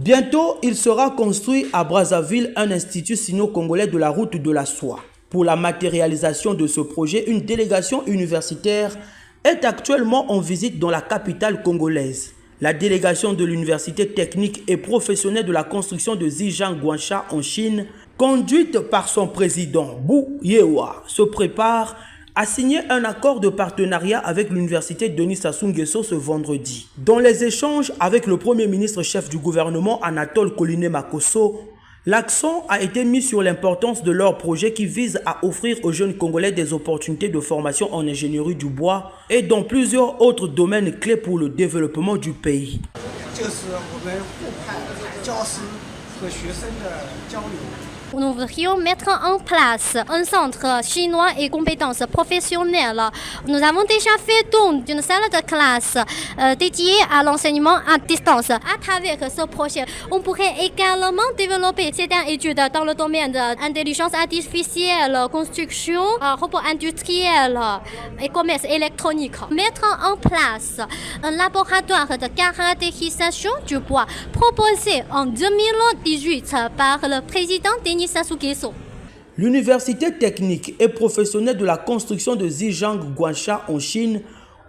Bientôt, il sera construit à Brazzaville un institut sino-congolais de la route de la soie. Pour la matérialisation de ce projet, une délégation universitaire est actuellement en visite dans la capitale congolaise. La délégation de l'université technique et professionnelle de la construction de Zhejiang Guansha en Chine, conduite par son président Bu Yewa, se prépare à signer un accord de partenariat avec l'université Denis Sassou Nguesso ce vendredi. Dans les échanges avec le premier ministre chef du gouvernement Anatole Koliné-Makosso, l'accent a été mis sur l'importance de leur projet qui vise à offrir aux jeunes Congolais des opportunités de formation en ingénierie du bois et dans plusieurs autres domaines clés pour le développement du pays. Nous voudrions mettre en place un centre chinois et compétences professionnelles. Nous avons déjà fait don d'une salle de classe dédiée à l'enseignement à distance. À travers ce projet, on pourrait également développer certaines études dans le domaine de l'intelligence artificielle, construction, robots industriels et commerce électronique. Mettre en place un laboratoire de caractérisation du bois proposé en 2018 par le président Denis Sassou Nguesso. L'université technique et professionnelle de la construction de Zhejiang Guansha en Chine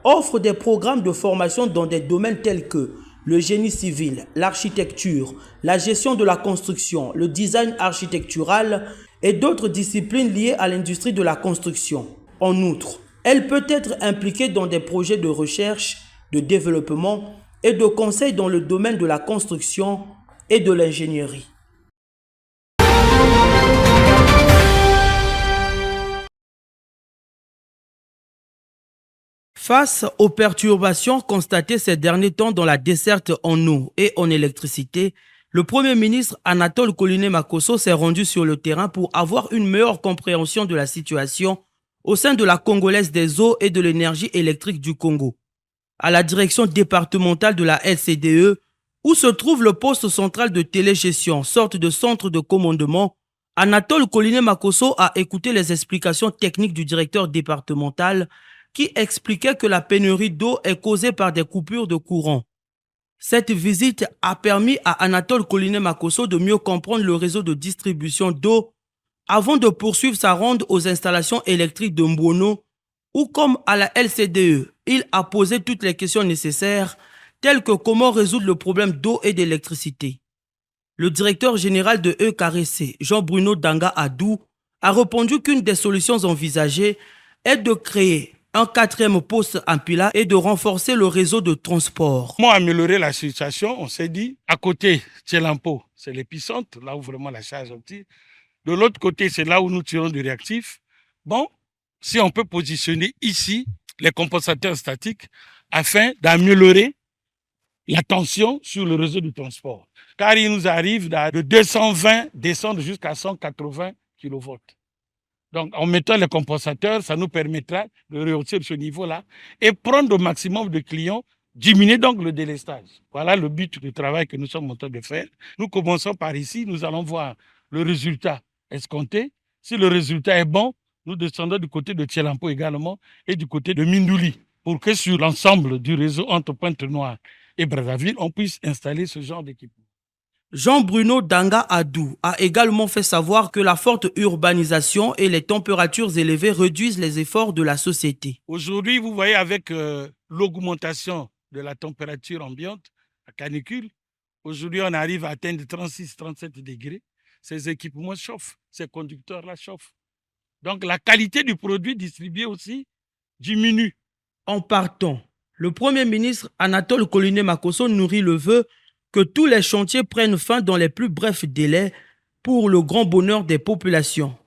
offre des programmes de formation dans des domaines tels que le génie civil, l'architecture, la gestion de la construction, le design architectural et d'autres disciplines liées à l'industrie de la construction. En outre, elle peut être impliquée dans des projets de recherche, de développement et de conseil dans le domaine de la construction et de l'ingénierie. Face aux perturbations constatées ces derniers temps dans la desserte en eau et en électricité, le Premier ministre Anatole Koliné-Makosso s'est rendu sur le terrain pour avoir une meilleure compréhension de la situation au sein de la Congolaise des eaux et de l'énergie électrique du Congo. À la direction départementale de la LCDE, où se trouve le poste central de télégestion, sorte de centre de commandement, Anatole Koliné-Makosso a écouté les explications techniques du directeur départemental qui expliquait que la pénurie d'eau est causée par des coupures de courant. Cette visite a permis à Anatole Koliné-Makosso de mieux comprendre le réseau de distribution d'eau avant de poursuivre sa ronde aux installations électriques de Mbono, où comme à la LCDE, il a posé toutes les questions nécessaires, telles que comment résoudre le problème d'eau et d'électricité. Le directeur général de EKRC, Jean-Bruno Danga Adou, a répondu qu'une des solutions envisagées est de créer un 4e poste en Pila et de renforcer le réseau de transport. Comment améliorer la situation? On s'est dit, à côté, Tchelampo, c'est l'épicentre, là où vraiment la charge tire. De l'autre côté, c'est là où nous tirons du réactif. Bon, si on peut positionner ici les compensateurs statiques afin d'améliorer la tension sur le réseau du transport. Car il nous arrive de 220 descendre jusqu'à 180 kV. Donc, en mettant les compensateurs, ça nous permettra de rehausser ce niveau-là et prendre au maximum de clients, diminuer donc le délestage. Voilà le but du travail que nous sommes en train de faire. Nous commençons par ici, nous allons voir le résultat escompté. Si le résultat est bon, nous descendons du côté de Tchelampo également et du côté de Mindouli pour que sur l'ensemble du réseau entre Pointe-Noire et Brazzaville, on puisse installer ce genre d'équipement. Jean-Bruno Danga Adou a également fait savoir que la forte urbanisation et les températures élevées réduisent les efforts de la société. Aujourd'hui, vous voyez avec l'augmentation de la température ambiante, la canicule, aujourd'hui on arrive à atteindre 36-37 degrés. Ces équipements chauffent, ces conducteurs-là chauffent. Donc la qualité du produit distribué aussi diminue. En partant, le Premier ministre Anatole Koliné-Makosso nourrit le vœu que tous les chantiers prennent fin dans les plus brefs délais pour le grand bonheur des populations.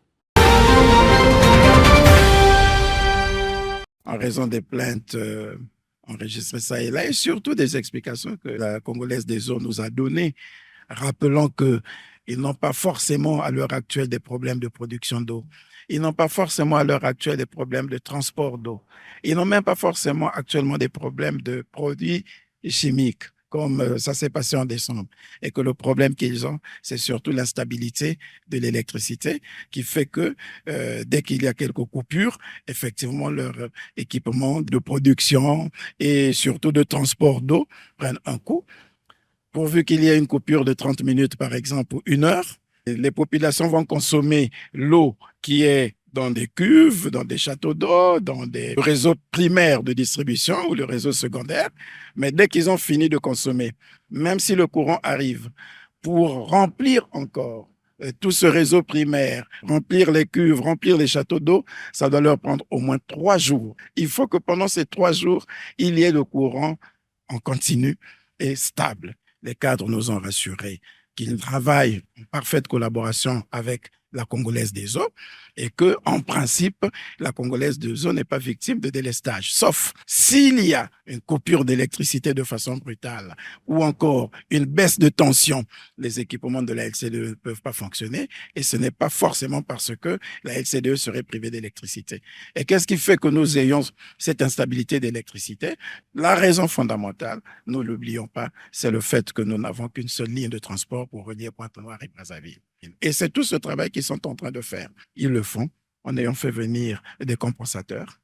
En raison des plaintes enregistrées ça et là, et surtout des explications que la Congolaise des eaux nous a données, rappelant qu'ils n'ont pas forcément à l'heure actuelle des problèmes de production d'eau. Ils n'ont pas forcément à l'heure actuelle des problèmes de transport d'eau. Ils n'ont même pas forcément actuellement des problèmes de produits chimiques, comme ça s'est passé en décembre. Et que le problème qu'ils ont, c'est surtout l'instabilité de l'électricité qui fait que dès qu'il y a quelques coupures, effectivement, leur équipement de production et surtout de transport d'eau prennent un coup. pourvu qu'il y ait une coupure de 30 minutes, par exemple, ou 1 heure, les populations vont consommer l'eau qui est dans des cuves, dans des châteaux d'eau, dans des réseaux primaires de distribution ou le réseau secondaire. Mais dès qu'ils ont fini de consommer, même si le courant arrive, pour remplir encore tout ce réseau primaire, remplir les cuves, remplir les châteaux d'eau, ça doit leur prendre au moins 3 jours. Il faut que pendant ces 3 jours, il y ait le courant en continu et stable. Les cadres nous ont rassurés qu'ils travaillent en parfaite collaboration avec la Congolaise des eaux et que, en principe, la Congolaise des eaux n'est pas victime de délestage, sauf s'il y a une coupure d'électricité de façon brutale ou encore une baisse de tension. Les équipements de la LCDE ne peuvent pas fonctionner et ce n'est pas forcément parce que la LCDE serait privée d'électricité. Et qu'est-ce qui fait que nous ayons cette instabilité d'électricité? La raison fondamentale, nous ne l'oublions pas, c'est le fait que nous n'avons qu'une seule ligne de transport pour relier Pointe-Noire et Brazzaville. Et c'est tout ce travail qu'ils sont en train de faire. Ils le font en ayant fait venir des compensateurs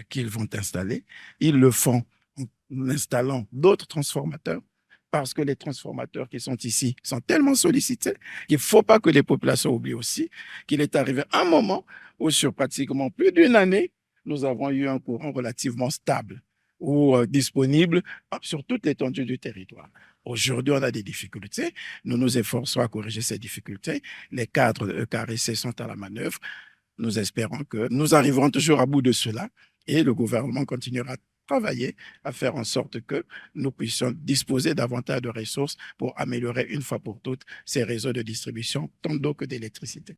qu'ils vont installer. Ils le font en installant d'autres transformateurs parce que les transformateurs qui sont ici sont tellement sollicités qu'il ne faut pas que les populations oublient aussi qu'il est arrivé un moment où sur pratiquement plus d'1 année, nous avons eu un courant relativement stable ou disponible sur toute l'étendue du territoire. Aujourd'hui, on a des difficultés. Nous nous efforçons à corriger ces difficultés. Les cadres de EKRC sont à la manœuvre. Nous espérons que nous arriverons toujours à bout de cela et le gouvernement continuera à travailler à faire en sorte que nous puissions disposer davantage de ressources pour améliorer une fois pour toutes ces réseaux de distribution, tant d'eau que d'électricité.